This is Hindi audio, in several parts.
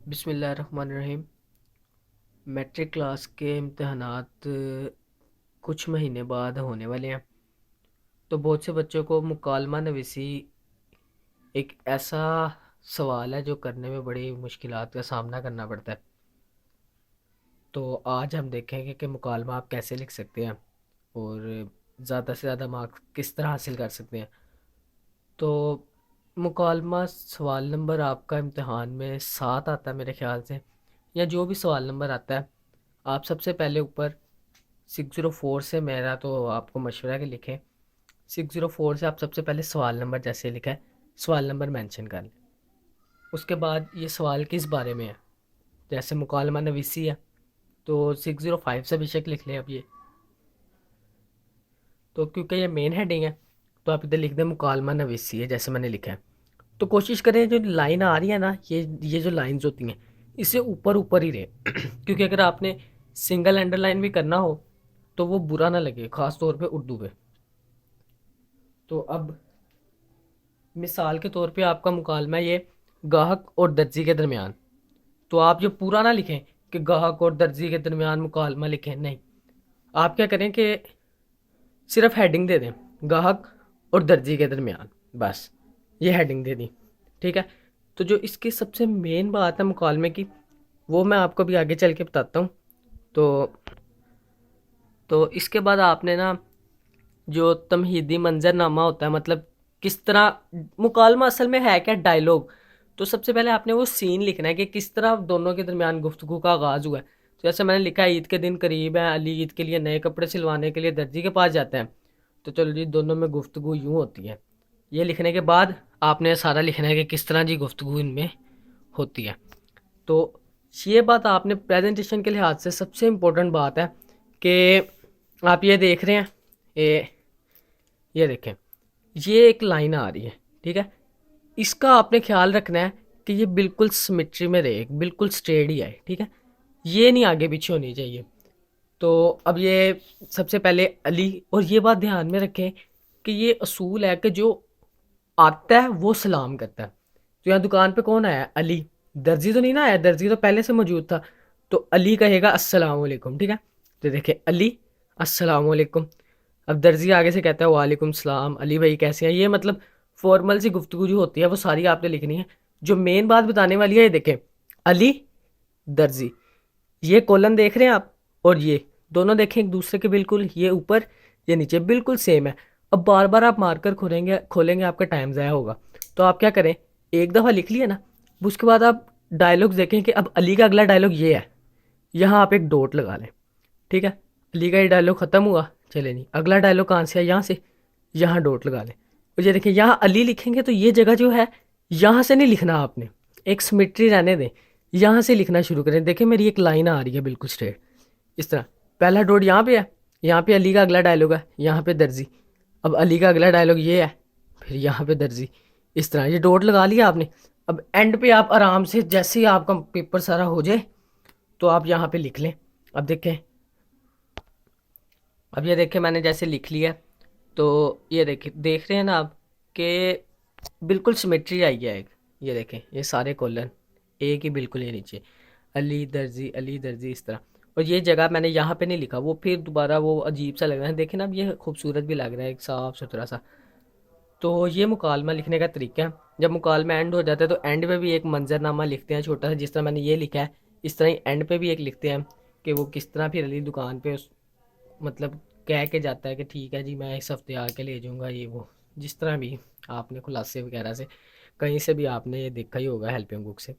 बिस्मिल्लाहिर्रहमानिर्रहीम। मैट्रिक क्लास के इम्तहानात कुछ महीने बाद होने वाले हैं। तो बहुत से बच्चों को मुकालमा नवीसी एक ऐसा सवाल है जो करने में बड़ी मुश्किलात का सामना करना पड़ता है। तो आज हम देखेंगे कि मुकालमा आप कैसे लिख सकते हैं और ज़्यादा से ज़्यादा मार्क्स किस तरह हासिल कर सकते हैं। तो मुकालमा सवाल नंबर आपका इम्तहान में 7 आता है मेरे ख्याल से, या जो भी सवाल नंबर आता है आप सबसे पहले ऊपर 604 से, मेरा तो आपको मशवरा है कि लिखें 604 से आप सबसे पहले सवाल नंबर जैसे लिखा है सवाल नंबर मेंशन कर लें। उसके बाद ये सवाल किस बारे में है, जैसे मुकालमा नवीसी है तो 605 से बेशक लिख लें। अब ये तो क्योंकि ये मेन हेडिंग है तो आप इधर लिख दें मुकालमा नवीसी है जैसे मैंने लिखा है। तो कोशिश करें जो लाइन आ रही है ना, ये जो लाइंस होती हैं इसे ऊपर ऊपर ही रहे क्योंकि अगर आपने सिंगल अंडरलाइन भी करना हो तो वो बुरा ना लगे, ख़ास तौर पे उर्दू पे। तो अब मिसाल के तौर पे आपका मुकालमा ये गाहक और दर्जी के दरमियान, तो आप ये पूरा ना लिखें कि गाहक और दर्जी के दरमियान मुकालमा लिखें, नहीं। आप क्या करें कि सिर्फ हेडिंग दे दें गाहक और दर्जी के दरमियान, बस ये हेडिंग दे दी, ठीक है। तो जो इसकी सबसे मेन बात है मुकालमे की वो मैं आपको भी आगे चल के बताता हूँ। तो इसके बाद आपने ना जो तमहीदी मंजरनामा होता है, मतलब किस तरह मुकालमा असल में है क्या, डायलॉग। तो सबसे पहले आपने वो सीन लिखना है कि किस तरह दोनों के दरमियान गुफ्तगू का आगाज़ हुआ है। तो जैसे मैंने लिखा है ईद के दिन करीब है, अली ईद के लिए नए कपड़े सिलवाने के लिए दर्जी के पास जाते हैं। तो चलो जी, दोनों में गुफ्तगू यूँ होती है। ये लिखने के बाद आपने सारा लिखना है कि किस तरह जी गुफ्तगू इनमें होती है। तो ये बात आपने प्रेजेंटेशन के लिहाज से सबसे इम्पोर्टेंट बात है कि आप ये देख रहे हैं, ये देखें, ये एक लाइन आ रही है, ठीक है। इसका आपने ख्याल रखना है कि ये बिल्कुल सिमेट्री में रहे, बिल्कुल स्ट्रेट ही आए, ठीक है। ये नहीं आगे पीछे होनी चाहिए। तो अब ये सबसे पहले अली, और ये बात ध्यान में रखें कि ये असूल है कि जो आता है वो सलाम करता है। तो यहाँ दुकान पे कौन आया, अली। दर्जी तो नहीं ना आया, दर्जी तो पहले से मौजूद था। तो अली कहेगा अस्सलाम वालेकुम, ठीक है। तो देखिए अली अस्सलाम वालेकुम। अब दर्जी आगे से कहता है वालेकुम सलाम, अली भाई कैसे हैं। ये मतलब फॉर्मल सी गुफ्तगू जो होती है वो सारी आपने लिखनी है। जो मेन बात बताने वाली है ये देखें, अली दर्जी, ये कॉलम देख रहे हैं आप, और ये दोनों देखें एक दूसरे के बिल्कुल, ये ऊपर ये नीचे बिल्कुल सेम है। अब बार बार आप मार्कर खोलेंगे खोलेंगे आपका टाइम ज़ाया होगा। तो आप क्या करें, एक दफ़ा लिख लिया ना, उसके बाद आप डायलॉग्स देखें कि अब अली का अगला डायलॉग ये है, यहाँ आप एक डॉट लगा लें, ठीक है। अली का ये डायलॉग ख़त्म हुआ, चले नहीं, अगला डायलॉग कहाँ से है, यहाँ से, यहाँ डॉट लगा लें। और ये देखिए यहाँ अली लिखेंगे तो ये जगह जो है यहाँ से नहीं लिखना आपने, एक सिमेट्री रहने दें, यहाँ से लिखना शुरू करें। देखिए मेरी एक लाइन आ रही है बिल्कुल स्ट्रेट इस तरह, पहला डॉट यहाँ पे है, यहाँ पे अली का अगला डायलॉग है, यहाँ पे दर्जी। अब अली का अगला डायलॉग ये है, फिर यहाँ पे दर्जी। इस तरह ये डॉट लगा लिया आपने। अब एंड पे आप आराम से जैसे ही आपका पेपर सारा हो जाए तो आप यहाँ पे लिख लें। अब देखें, अब ये देखें मैंने जैसे लिख लिया, तो ये देखें, देख रहे हैं ना आप कि बिल्कुल सिमेट्री आई है एक। ये देखें ये सारे कॉलन एक ही बिल्कुल ये नीचे, अली दर्जी इस तरह। और ये जगह मैंने यहाँ पे नहीं लिखा, वो फिर दोबारा वो अजीब सा लग रहा है। देखें ना अब ये खूबसूरत भी लग रहा है, एक साफ सुथरा सा। तो ये मुकालमा लिखने का तरीका है। जब मुकालमा एंड हो जाता है तो एंड पे भी एक मंजरनामा लिखते हैं छोटा सा, जिस तरह मैंने ये लिखा है इस तरह ही एंड पे भी एक लिखते हैं कि वो किस तरह फिर अली दुकान पे मतलब कह के जाता है कि ठीक है जी मैं इस हफ्ते आके ले जाऊँगा, ये वो जिस तरह भी आपने खुलासे वगैरह से कहीं से भी आपने ये देखा ही होगा हेल्पिंग बुक से।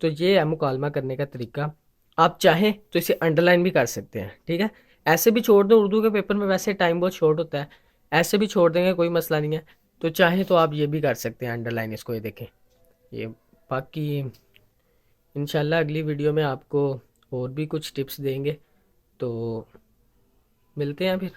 तो ये है मुकालमा करने का तरीका। आप चाहें तो इसे अंडरलाइन भी कर सकते हैं, ठीक है। ऐसे भी छोड़ दो, उर्दू के पेपर में वैसे टाइम बहुत शॉर्ट होता है, ऐसे भी छोड़ देंगे कोई मसला नहीं है। तो चाहे तो आप ये भी कर सकते हैं अंडरलाइन इसको, ये देखें ये। बाकी इंशाल्लाह अगली वीडियो में आपको और भी कुछ टिप्स देंगे। तो मिलते हैं फिर।